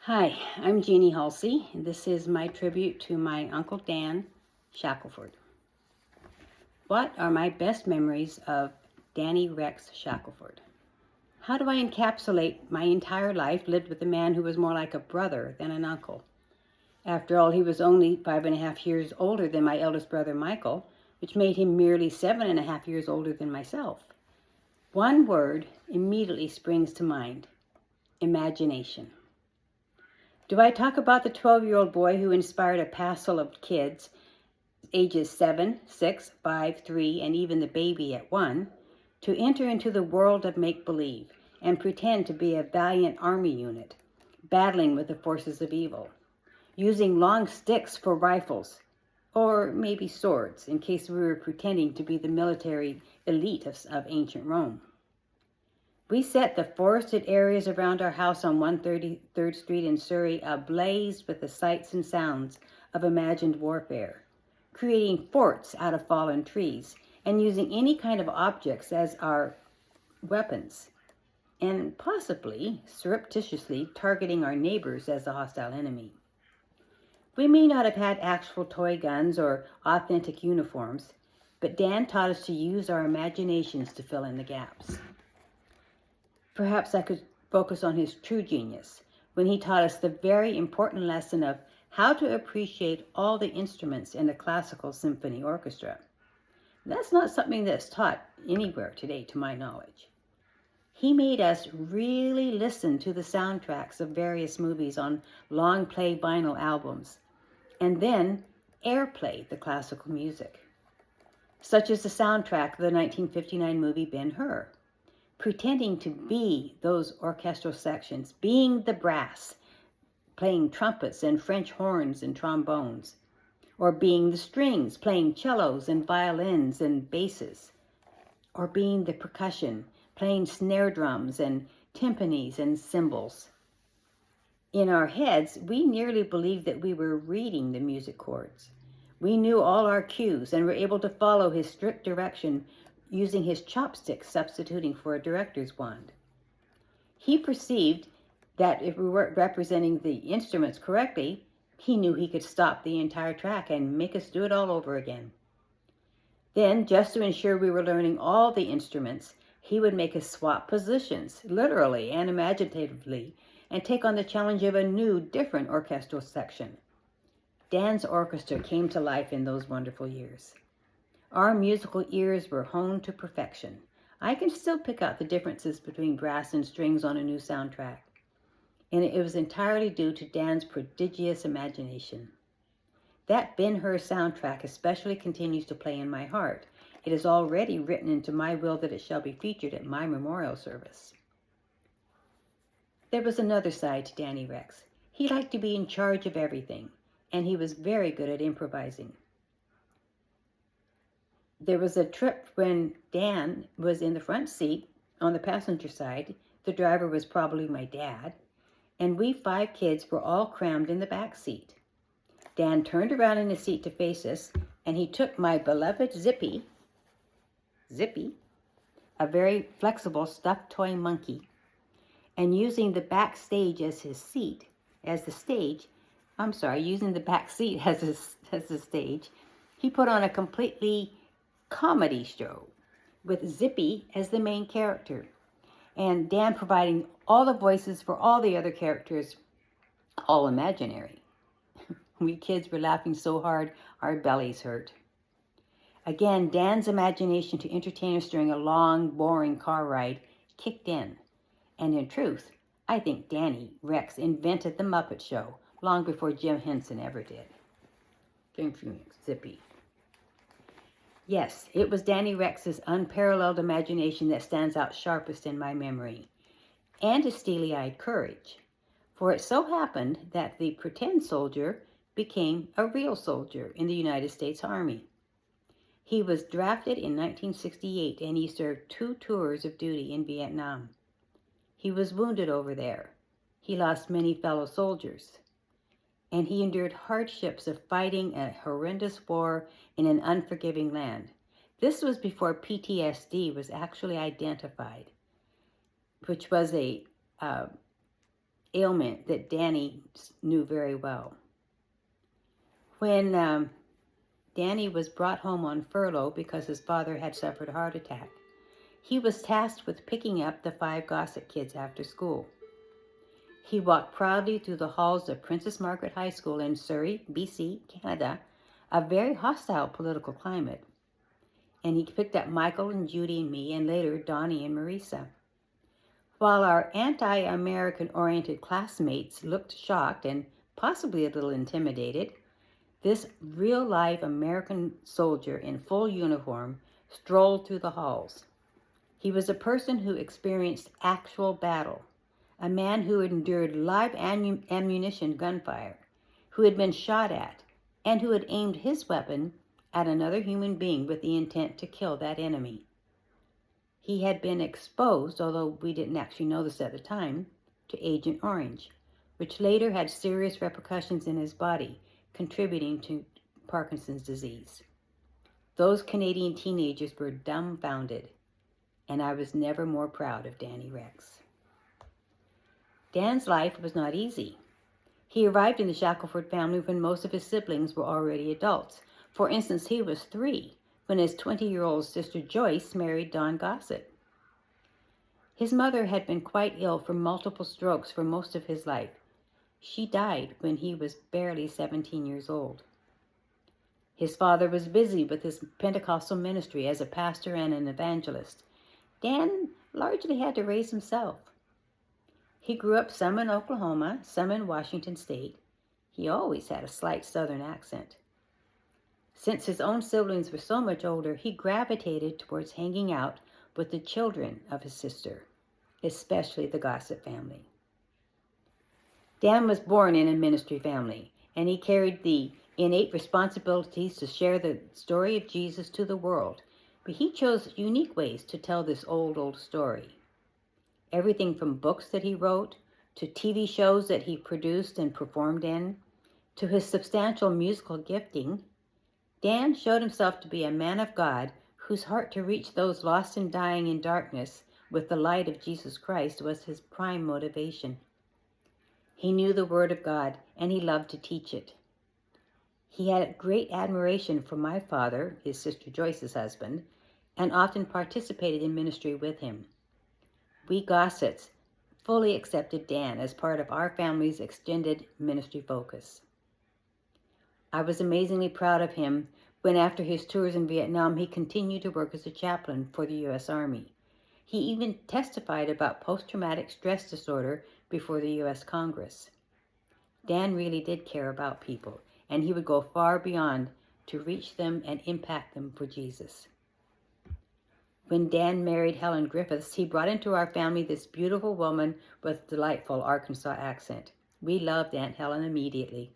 Hi, I'm Jeannie Halsey, and this is my tribute to my Uncle Dan Shackelford. What are my best memories of Danny Rex Shackelford? How do I encapsulate my entire life lived with a man who was more like a brother than an uncle? After all, he was only 5.5 years older than my eldest brother Michael, which made him merely 7.5 years older than myself. One word immediately springs to mind: imagination. Do I talk about the 12-year-old boy who inspired a passel of kids, ages 7, 6, 5, 3, and even the baby at 1, to enter into the world of make-believe and pretend to be a valiant army unit, battling with the forces of evil, using long sticks for rifles, or maybe swords, in case we were pretending to be the military elite of ancient Rome? We set the forested areas around our house on 133rd Street in Surrey ablaze with the sights and sounds of imagined warfare, creating forts out of fallen trees and using any kind of objects as our weapons, and possibly surreptitiously targeting our neighbors as a hostile enemy. We may not have had actual toy guns or authentic uniforms, but Dan taught us to use our imaginations to fill in the gaps. Perhaps I could focus on his true genius when he taught us the very important lesson of how to appreciate all the instruments in a classical symphony orchestra. That's not something that's taught anywhere today, to my knowledge. He made us really listen to the soundtracks of various movies on long play vinyl albums, and then airplay the classical music, such as the soundtrack of the 1959 movie Ben-Hur, pretending to be those orchestral sections, being the brass, playing trumpets and French horns and trombones, or being the strings, playing cellos and violins and basses, or being the percussion, playing snare drums and timpanis and cymbals. In our heads, we nearly believed that we were reading the music chords. We knew all our cues and were able to follow his strict direction using his chopsticks substituting for a director's wand. He perceived that if we weren't representing the instruments correctly, he knew he could stop the entire track and make us do it all over again. Then, just to ensure we were learning all the instruments, he would make us swap positions, literally and imaginatively, and take on the challenge of a new, different orchestral section. Dan's orchestra came to life in those wonderful years. Our musical ears were honed to perfection. I can still pick out the differences between brass and strings on a new soundtrack, and it was entirely due to Dan's prodigious imagination. That Ben-Hur soundtrack especially continues to play in my heart. It is already written into my will that it shall be featured at my memorial service. There was another side to Danny Rex. He liked to be in charge of everything, and he was very good at improvising. There was a trip when Dan was in the front seat on the passenger side. The driver was probably my dad, and we 5 kids were all crammed in the back seat. Dan turned around in his seat to face us, and he took my beloved Zippy, a very flexible stuffed toy monkey, and using the back stage as his seat, using the back seat as the stage, he put on a completely comedy show with Zippy as the main character, and Dan providing all the voices for all the other characters, all imaginary. We kids were laughing so hard our bellies hurt. Again, Dan's imagination to entertain us during a long, boring car ride kicked in, and in truth, I think Danny Rex invented the Muppet Show long before Jim Henson ever did. Zippy. Yes, it was Danny Rex's unparalleled imagination that stands out sharpest in my memory, and his steely-eyed courage. For it so happened that the pretend soldier became a real soldier in the United States Army. He was drafted in 1968, and he served 2 tours of duty in Vietnam. He was wounded over there. He lost many fellow soldiers, and he endured hardships of fighting a horrendous war in an unforgiving land. This was before PTSD was actually identified, which was a ailment that Danny knew very well. When Danny was brought home on furlough because his father had suffered a heart attack, he was tasked with picking up the 5 Gossett kids after school. He walked proudly through the halls of Princess Margaret High School in Surrey, BC, Canada, a very hostile political climate. And he picked up Michael and Judy and me, and later Donnie and Marisa. While our anti-American oriented classmates looked shocked and possibly a little intimidated, this real-life American soldier in full uniform strolled through the halls. He was a person who experienced actual battle, a man who had endured live ammunition gunfire, who had been shot at, and who had aimed his weapon at another human being with the intent to kill that enemy. He had been exposed, although we didn't actually know this at the time, to Agent Orange, which later had serious repercussions in his body, contributing to Parkinson's disease. Those Canadian teenagers were dumbfounded, and I was never more proud of Danny Rex. Dan's life was not easy. He arrived in the Shackelford family when most of his siblings were already adults. For instance, he was 3 when his 20-year-old sister Joyce married Don Gossett. His mother had been quite ill from multiple strokes for most of his life. She died when he was barely 17 years old. His father was busy with his Pentecostal ministry as a pastor and an evangelist. Dan largely had to raise himself. He grew up some in Oklahoma, some in Washington State. He always had a slight Southern accent. Since his own siblings were so much older, he gravitated towards hanging out with the children of his sister, especially the Gossett family. Dan was born in a ministry family, and he carried the innate responsibilities to share the story of Jesus to the world, but he chose unique ways to tell this old story. Everything from books that he wrote, to TV shows that he produced and performed in, to his substantial musical gifting, Dan showed himself to be a man of God whose heart to reach those lost and dying in darkness with the light of Jesus Christ was his prime motivation. He knew the Word of God, and he loved to teach it. He had great admiration for my father, his sister Joyce's husband, and often participated in ministry with him. We Gossetts fully accepted Dan as part of our family's extended ministry focus. I was amazingly proud of him when, after his tours in Vietnam, he continued to work as a chaplain for the U.S. Army. He even testified about post-traumatic stress disorder before the U.S. Congress. Dan really did care about people, and he would go far beyond to reach them and impact them for Jesus. When Dan married Helen Griffiths, he brought into our family this beautiful woman with a delightful Arkansas accent. We loved Aunt Helen immediately.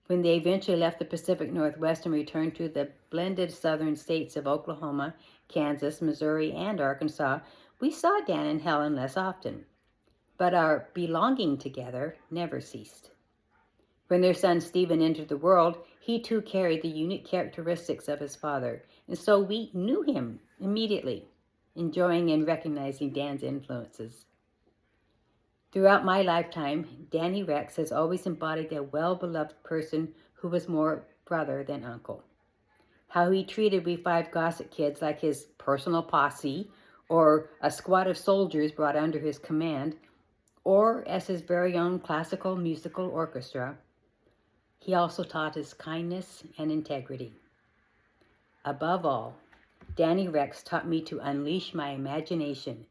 When they eventually left the Pacific Northwest and returned to the blended southern states of Oklahoma, Kansas, Missouri, and Arkansas, we saw Dan and Helen less often. But our belonging together never ceased. When their son Stephen entered the world, he too carried the unique characteristics of his father, and so we knew him immediately, enjoying and recognizing Dan's influences. Throughout my lifetime, Danny Rex has always embodied a well-beloved person who was more brother than uncle. How he treated we 5 Gossett kids like his personal posse, or a squad of soldiers brought under his command, or as his very own classical musical orchestra. He also taught us kindness and integrity. Above all, Danny Rex taught me to unleash my imagination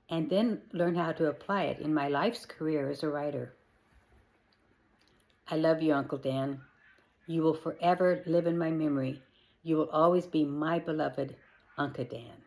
and then learn how to apply it in my life's career as a writer. I love you, Uncle Dan. You will forever live in my memory. You will always be my beloved Uncle Dan.